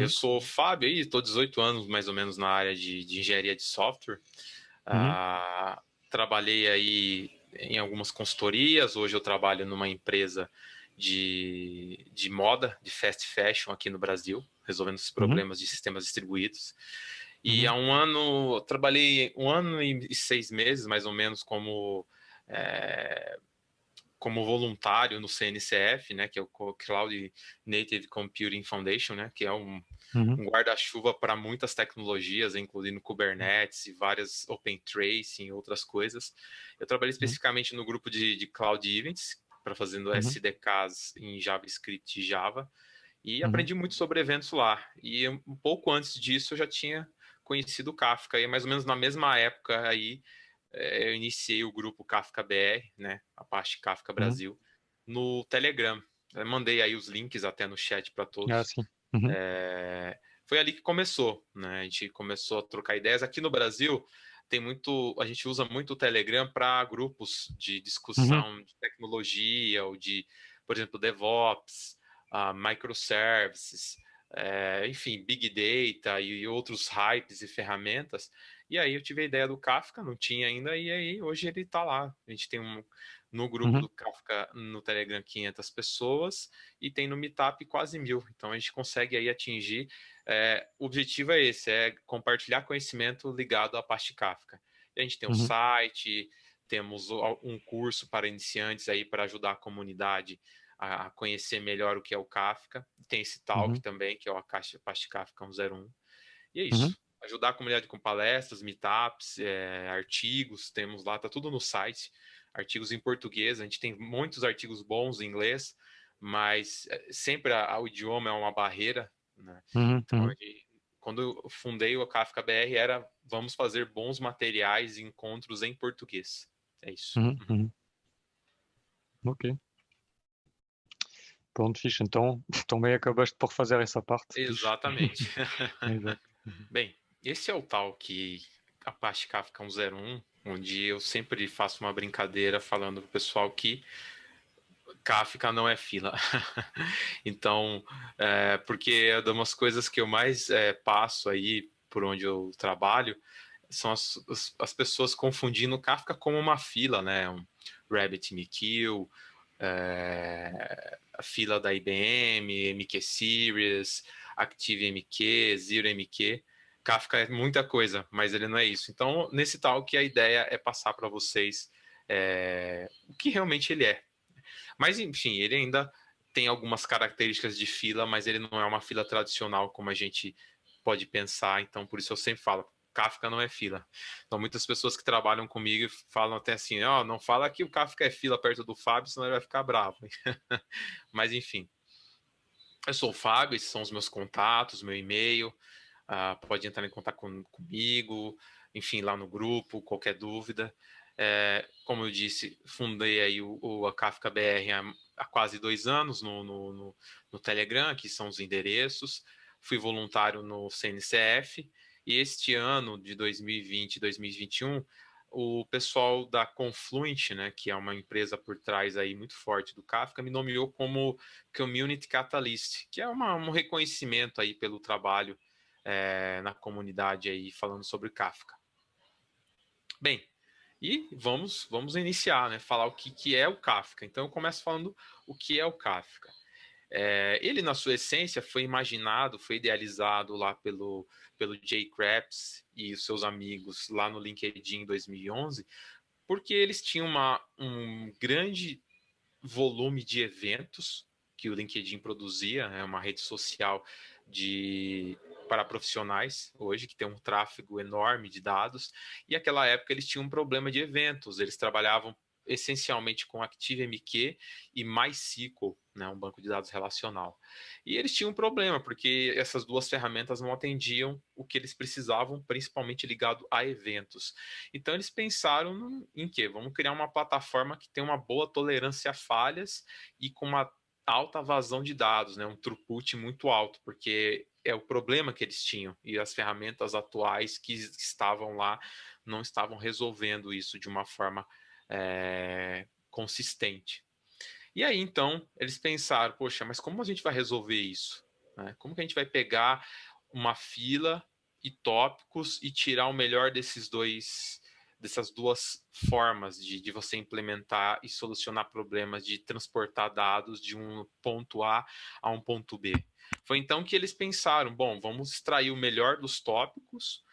eu sou o Fábio, aí estou 18 anos mais ou menos na área de engenharia de software. Uhum. Trabalhei aí em algumas consultorias, hoje eu trabalho numa empresa de moda, de fast fashion aqui no Brasil, resolvendo os Uhum. problemas de sistemas distribuídos. E há Uhum. um ano, eu trabalhei 1 ano e 6 meses, mais ou menos, como voluntário no CNCF, né, que é o Cloud Native Computing Foundation, né, que é Uhum. um guarda-chuva para muitas tecnologias, incluindo Kubernetes e várias Open Tracing e outras coisas. Eu trabalhei Uhum. especificamente no grupo de Cloud Events, para fazendo Uhum. SDKs em JavaScript e Java, e Uhum. aprendi muito sobre eventos lá. E um pouco antes disso eu já tinha conhecido o Kafka, e mais ou menos na mesma época aí eu iniciei o grupo Kafka BR, né, a parte Kafka Uhum. Brasil, no Telegram. Eu mandei aí os links até no chat para Ah, todos. sim. Uhum. Foi ali que começou, né? A gente começou a trocar ideias. Aqui no Brasil a gente usa muito o Telegram para grupos de Uhum. discussão de tecnologia ou de, por exemplo, DevOps, microservices, enfim, Big Data e outros hypes e ferramentas. E aí eu tive a ideia do Kafka, não tinha ainda, e aí hoje ele está lá. A gente tem no grupo Uhum. do Kafka no Telegram 500 pessoas e tem no Meetup quase 1.000. Então a gente consegue aí atingir. O objetivo é esse, é compartilhar conhecimento ligado à parte Kafka. E a gente tem um Uhum. site, temos um curso para iniciantes aí para ajudar a comunidade a conhecer melhor o que é o Kafka. Tem esse talk Uhum. também, que é o Apache Kafka 101. E é Uhum. isso. Ajudar a comunidade com palestras, meetups, artigos, temos lá, tá tudo no site. Artigos em português, a gente tem muitos artigos bons em inglês, mas sempre o idioma é uma barreira, né? Uhum. Então, Uhum. quando eu fundei o Kafka BR, era vamos fazer bons materiais e encontros em português. É isso. Uhum. Uhum. Ok. Pronto, fixe. Então, também acabaste por fazer essa parte. Fixe. Exatamente. Exato. Uhum. Bem, esse é o tal que Apache Kafka 101, onde eu sempre faço uma brincadeira falando pro pessoal que Kafka não é fila. Então, porque é uma das coisas que eu mais passo aí por onde eu trabalho são as pessoas confundindo Kafka como uma fila, né? Um RabbitMQ, a fila da IBM, MQ Series, ActiveMQ, ZeroMQ. Kafka é muita coisa, mas ele não é isso. Então, nesse tal que a ideia é passar para vocês o que realmente ele é. Mas, enfim, ele ainda tem algumas características de fila, mas ele não é uma fila tradicional como a gente pode pensar. Então, por isso eu sempre falo, Kafka não é fila. Então, muitas pessoas que trabalham comigo falam até assim, ó, não fala que o Kafka é fila perto do Fábio, senão ele vai ficar bravo. Mas, enfim, eu sou o Fábio, esses são os meus contatos, meu e-mail, pode entrar em contato comigo, enfim, lá no grupo, qualquer dúvida. Como eu disse, fundei aí a Kafka BR há quase 2 anos no Telegram, que são os endereços. Fui voluntário no CNCF e este ano de 2020 e 2021, o pessoal da Confluent, né, que é uma empresa por trás aí muito forte do Kafka, me nomeou como Community Catalyst, que é um reconhecimento aí pelo trabalho na comunidade aí falando sobre Kafka. Bem, e vamos iniciar, né? Falar o que é o Kafka. Então eu começo falando o que é o Kafka. Ele, na sua essência, foi imaginado, foi idealizado lá pelo Jay Kreps e os seus amigos lá no LinkedIn em 2011, porque eles tinham um grande volume de eventos que o LinkedIn produzia, é uma rede social para profissionais hoje, que tem um tráfego enorme de dados, e naquela época eles tinham um problema de eventos, eles trabalhavam essencialmente com ActiveMQ e MySQL, né, um banco de dados relacional. E eles tinham um problema, porque essas duas ferramentas não atendiam o que eles precisavam, principalmente ligado a eventos. Então eles pensaram em quê? Vamos criar uma plataforma que tem uma boa tolerância a falhas e com uma alta vazão de dados, né? Um throughput muito alto, porque é o problema que eles tinham e as ferramentas atuais que estavam lá não estavam resolvendo isso de uma forma consistente. E aí então eles pensaram, poxa, mas como a gente vai resolver isso? né? Como que a gente vai pegar uma fila e tópicos e tirar o melhor dessas duas formas de você implementar e solucionar problemas de transportar dados de um ponto a um ponto B. Foi então que eles pensaram, bom, vamos extrair o melhor dos tópicos.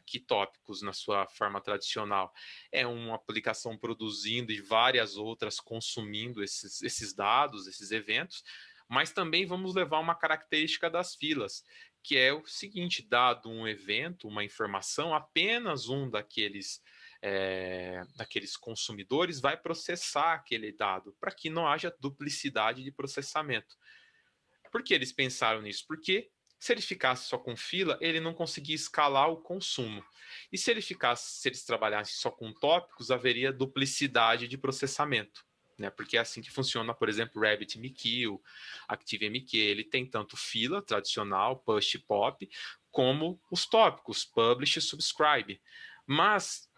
Que tópicos, na sua forma tradicional, é uma aplicação produzindo e várias outras consumindo esses dados, esses eventos, mas também vamos levar uma característica das filas, que é o seguinte: dado um evento, uma informação, apenas um daqueles consumidores vai processar aquele dado, para que não haja duplicidade de processamento. Por que eles pensaram nisso? Porque se ele ficasse só com fila, ele não conseguia escalar o consumo. E se eles trabalhassem só com tópicos, haveria duplicidade de processamento. Né? Porque é assim que funciona, por exemplo, o RabbitMQ, o ActiveMQ. Ele tem tanto fila tradicional, push e pop, como os tópicos, publish e subscribe. Mas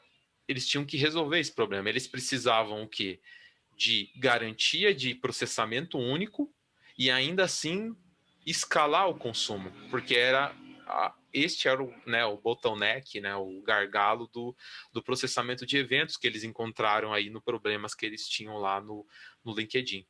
eles tinham que resolver esse problema. Eles precisavam o quê? De garantia de processamento único e ainda assim escalar o consumo, porque este era o bottleneck, né, o gargalo do processamento de eventos que eles encontraram aí no problemas que eles tinham lá no LinkedIn.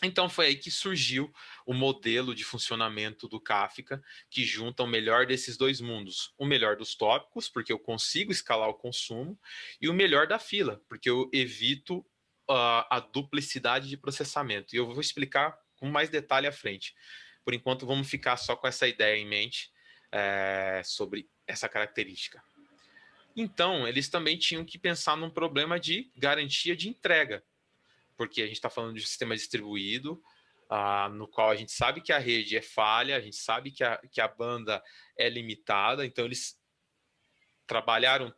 Então foi aí que surgiu o modelo de funcionamento do Kafka, que junta o melhor desses dois mundos. O melhor dos tópicos, porque eu consigo escalar o consumo, e o melhor da fila, porque eu evito a duplicidade de processamento. E eu vou explicar com mais detalhe à frente. Por enquanto, vamos ficar só com essa ideia em mente sobre essa característica. Então, eles também tinham que pensar num problema de garantia de entrega, porque a gente está falando de um sistema distribuído, no qual a gente sabe que a rede é falha, a gente sabe que a banda é limitada, então eles trabalharam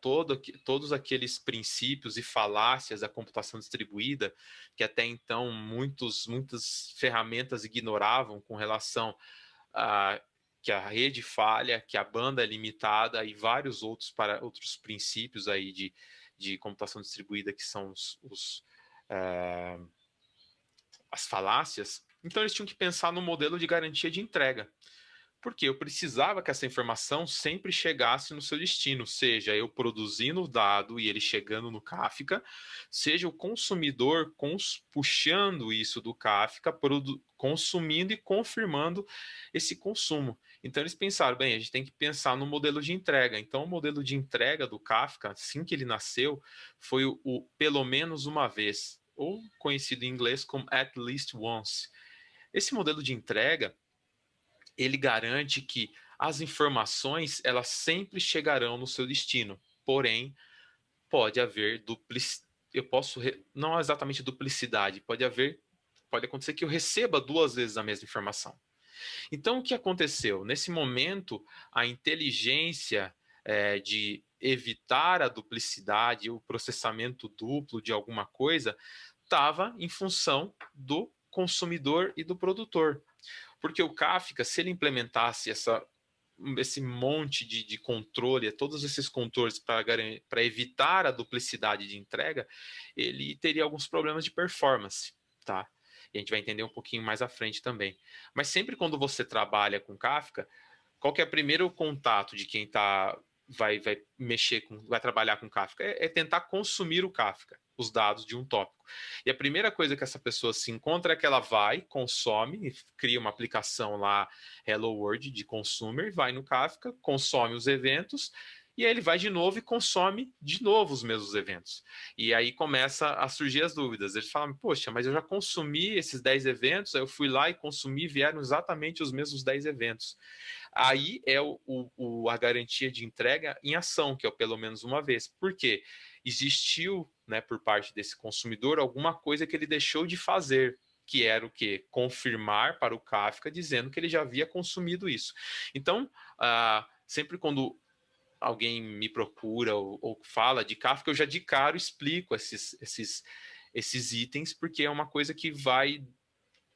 todos aqueles princípios e falácias da computação distribuída, que até então muitas ferramentas ignoravam com relação a que a rede falha, que a banda é limitada e vários outros princípios aí de computação distribuída que são as falácias. Então eles tinham que pensar no modelo de garantia de entrega. Porque eu precisava que essa informação sempre chegasse no seu destino, seja eu produzindo o dado e ele chegando no Kafka, seja o consumidor puxando isso do Kafka, consumindo e confirmando esse consumo. Então eles pensaram, bem, a gente tem que pensar no modelo de entrega. Então o modelo de entrega do Kafka, assim que ele nasceu, foi o pelo menos uma vez, ou conhecido em inglês como at least once. Esse modelo de entrega, ele garante que as informações elas sempre chegarão no seu destino. Porém, pode haver não exatamente duplicidade, pode acontecer que eu receba duas vezes a mesma informação. Então, o que aconteceu? Nesse momento, a inteligência de evitar a duplicidade, o processamento duplo de alguma coisa, estava em função do consumidor e do produtor. Porque o Kafka, se ele implementasse esse monte de controle, todos esses controles para evitar a duplicidade de entrega, ele teria alguns problemas de performance, tá? E a gente vai entender um pouquinho mais à frente também. Mas sempre quando você trabalha com Kafka, qual que é o primeiro contato de quem vai trabalhar com Kafka? É tentar consumir o Kafka, os dados de um tópico. E a primeira coisa que essa pessoa se encontra é que ela consome, cria uma aplicação lá, Hello World, de consumer, vai no Kafka, consome os eventos, e aí ele vai de novo e consome de novo os mesmos eventos. E aí começa a surgir as dúvidas. Ele fala, poxa, mas eu já consumi esses 10 eventos, aí eu fui lá e consumi, vieram exatamente os mesmos 10 eventos. Aí é a garantia de entrega em ação, que é o pelo menos uma vez. Por quê? Existiu, né, por parte desse consumidor alguma coisa que ele deixou de fazer, que era o quê? Confirmar para o Kafka dizendo que ele já havia consumido isso. Então, sempre quando alguém me procura ou fala de Kafka, eu já de cara explico esses itens, porque é uma coisa que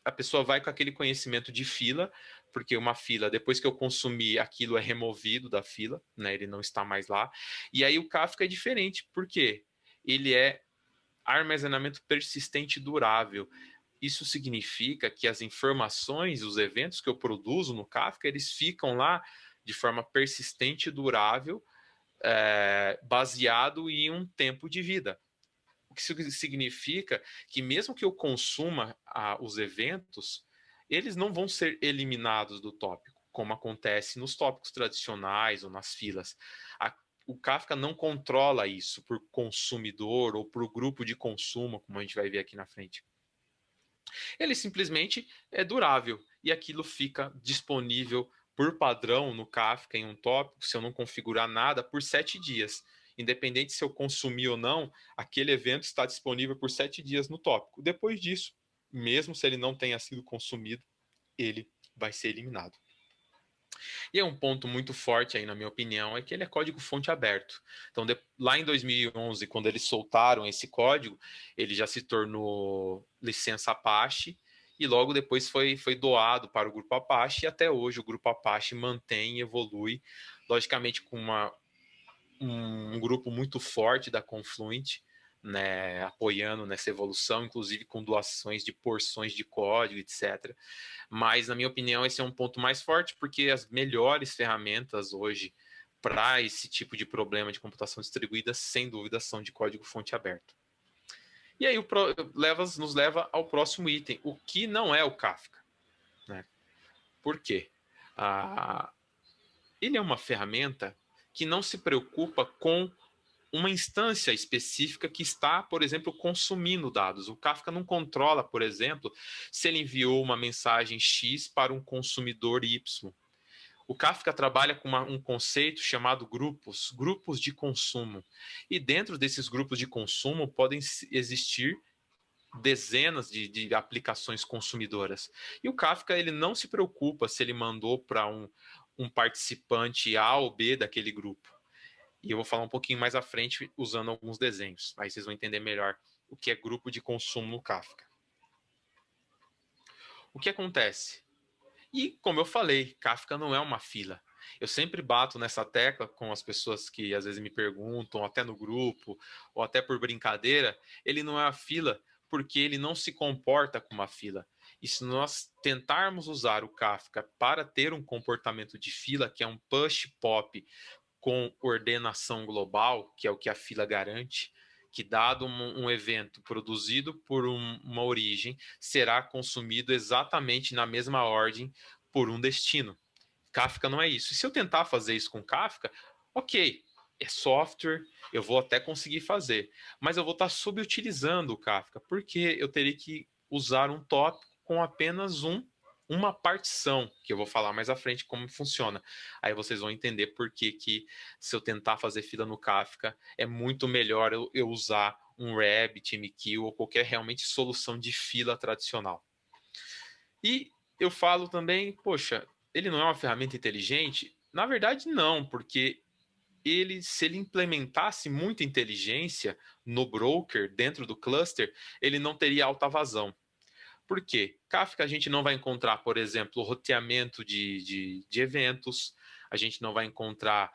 a pessoa vai com aquele conhecimento de fila, porque uma fila, depois que eu consumir, aquilo é removido da fila, né? Ele não está mais lá. E aí o Kafka é diferente, porque ele é armazenamento persistente durável. isso significa que as informações, os eventos que eu produzo no Kafka, eles ficam lá de forma persistente e durável, baseado em um tempo de vida. O que isso significa que mesmo que eu consuma os eventos, eles não vão ser eliminados do tópico, como acontece nos tópicos tradicionais ou nas filas. O Kafka não controla isso por consumidor ou por grupo de consumo, como a gente vai ver aqui na frente. Ele simplesmente é durável e aquilo fica disponível por padrão no Kafka em um tópico, se eu não configurar nada, por 7 dias. Independente se eu consumir ou não, aquele evento está disponível por 7 dias no tópico. Depois disso, mesmo se ele não tenha sido consumido, ele vai ser eliminado. E é um ponto muito forte aí, na minha opinião, é que ele é código-fonte aberto. Então, lá em 2011, quando eles soltaram esse código, ele já se tornou licença Apache e logo depois foi doado para o Grupo Apache e até hoje o Grupo Apache mantém e evolui, logicamente com um grupo muito forte da Confluent, né, apoiando nessa evolução, inclusive com doações de porções de código, etc. Mas, na minha opinião, esse é um ponto mais forte, porque as melhores ferramentas hoje para esse tipo de problema de computação distribuída, sem dúvida, são de código-fonte aberto. E aí nos leva ao próximo item, o que não é o Kafka. Né? Por quê? Ele é uma ferramenta que não se preocupa com uma instância específica que está, por exemplo, consumindo dados. O Kafka não controla, por exemplo, se ele enviou uma mensagem X para um consumidor Y. O Kafka trabalha com um conceito chamado grupos de consumo. E dentro desses grupos de consumo podem existir dezenas de aplicações consumidoras. E o Kafka ele não se preocupa se ele mandou para um participante A ou B daquele grupo. E eu vou falar um pouquinho mais à frente usando alguns desenhos. Aí vocês vão entender melhor o que é grupo de consumo no Kafka. O que acontece? E, como eu falei, Kafka não é uma fila. Eu sempre bato nessa tecla com as pessoas que às vezes me perguntam, até no grupo, ou até por brincadeira, ele não é uma fila porque ele não se comporta como uma fila. E se nós tentarmos usar o Kafka para ter um comportamento de fila, que é um push pop com ordenação global, que é o que a fila garante, que dado um evento produzido por uma origem, será consumido exatamente na mesma ordem por um destino. Kafka não é isso. E se eu tentar fazer isso com Kafka, ok, é software, eu vou até conseguir fazer, mas eu vou estar subutilizando o Kafka, porque eu teria que usar um tópico com apenas uma partição, que eu vou falar mais à frente como funciona. Aí vocês vão entender por que se eu tentar fazer fila no Kafka, é muito melhor eu usar um Rabbit, MQ ou qualquer realmente solução de fila tradicional. E eu falo também, poxa, ele não é uma ferramenta inteligente? Na verdade, não, porque se ele implementasse muita inteligência no broker, dentro do cluster, ele não teria alta vazão. Por quê? Kafka a gente não vai encontrar, por exemplo, roteamento de eventos, a gente não vai encontrar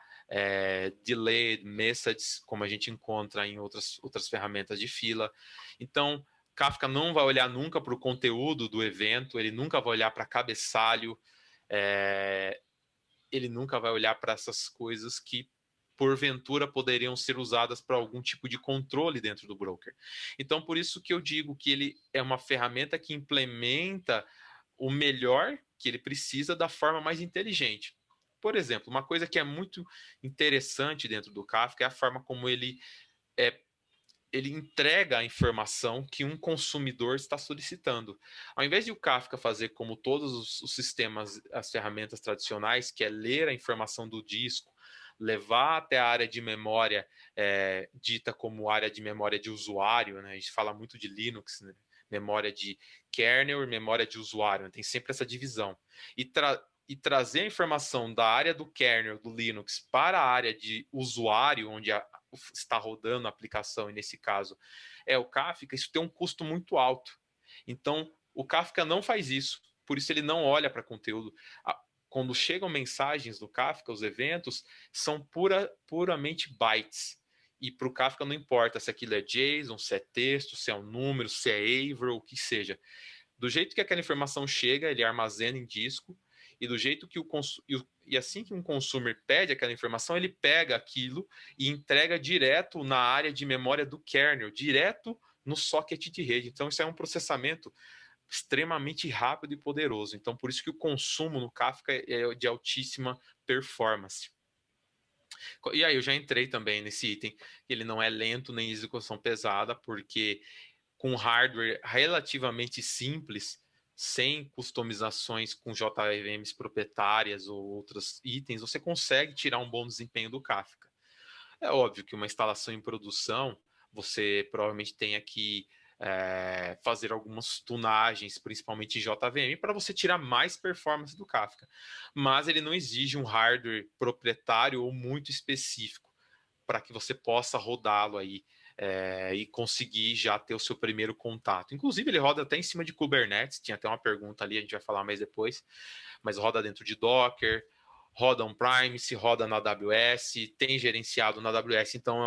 delayed messages, como a gente encontra em outras ferramentas de fila. Então, Kafka não vai olhar nunca para o conteúdo do evento, ele nunca vai olhar para cabeçalho, ele nunca vai olhar para essas coisas que porventura poderiam ser usadas para algum tipo de controle dentro do broker. Então, por isso que eu digo que ele é uma ferramenta que implementa o melhor que ele precisa da forma mais inteligente. Por exemplo, uma coisa que é muito interessante dentro do Kafka é a forma como ele entrega a informação que um consumidor está solicitando. Ao invés de o Kafka fazer como todos os sistemas, as ferramentas tradicionais, que é ler a informação do disco, levar até a área de memória dita como área de memória de usuário, né? A gente fala muito de Linux, né? Memória de kernel e memória de usuário, né? Tem sempre essa divisão. E trazer a informação da área do kernel do Linux para a área de usuário, onde está rodando a aplicação, e nesse caso é o Kafka, isso tem um custo muito alto. Então, o Kafka não faz isso, por isso ele não olha para conteúdo. Quando chegam mensagens do Kafka, os eventos são puramente bytes. E para o Kafka não importa se aquilo é JSON, se é texto, se é um número, se é Avro, o que seja. Do jeito que aquela informação chega, ele armazena em disco, e do jeito que e assim que um consumer pede aquela informação, ele pega aquilo e entrega direto na área de memória do kernel, direto no socket de rede. Então, isso é um processamento extremamente rápido e poderoso. Então, por isso que o consumo no Kafka é de altíssima performance. E aí eu já entrei também nesse item, ele não é lento nem execução pesada, porque com hardware relativamente simples, sem customizações com JVMs proprietárias ou outros itens, você consegue tirar um bom desempenho do Kafka. É óbvio que uma instalação em produção, você provavelmente tenha que fazer algumas tunagens, principalmente em JVM, para você tirar mais performance do Kafka. Mas ele não exige um hardware proprietário ou muito específico para que você possa rodá-lo aí e conseguir já ter o seu primeiro contato. Inclusive, ele roda até em cima de Kubernetes, tinha até uma pergunta ali, a gente vai falar mais depois, mas roda dentro de Docker, roda on-prime, se roda na AWS, tem gerenciado na AWS, então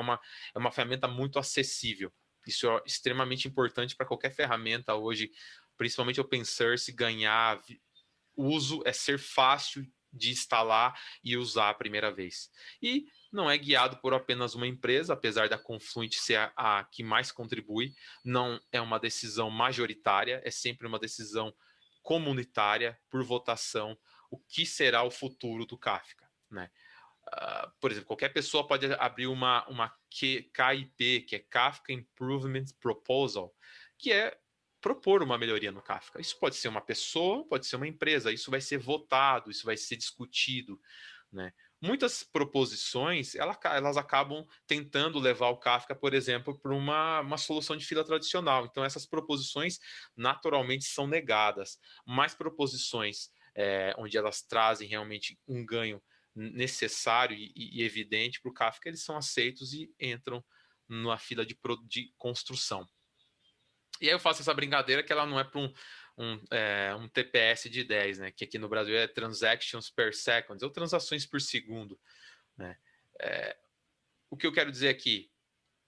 é uma ferramenta muito acessível. Isso é extremamente importante para qualquer ferramenta hoje, principalmente open source, ganhar uso, é ser fácil de instalar e usar a primeira vez. E não é guiado por apenas uma empresa, apesar da Confluent ser a que mais contribui, não é uma decisão majoritária, é sempre uma decisão comunitária, por votação, o que será o futuro do Kafka, né? Por exemplo, qualquer pessoa pode abrir uma KIP, que é Kafka Improvement Proposal, que é propor uma melhoria no Kafka. Isso pode ser uma pessoa, pode ser uma empresa, isso vai ser votado, isso vai ser discutido, né? Muitas proposições, elas acabam tentando levar o Kafka, por exemplo, para uma solução de fila tradicional. Então, essas proposições naturalmente são negadas. Mas proposições onde elas trazem realmente um ganho necessário e evidente para o Kafka, eles são aceitos e entram na fila de construção. E aí eu faço essa brincadeira que ela não é para um TPS de 10, né? Que aqui no Brasil é Transactions per Second, ou transações por segundo, né? O que eu quero dizer aqui,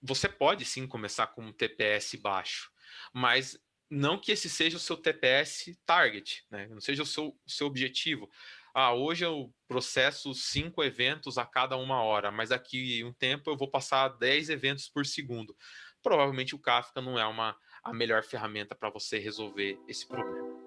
você pode sim começar com um TPS baixo, mas não que esse seja o seu TPS target, né? Não seja o seu objetivo. Hoje eu processo 5 eventos a cada 1 hora, mas aqui um tempo eu vou passar 10 eventos por segundo. Provavelmente o Kafka não é a melhor ferramenta para você resolver esse problema.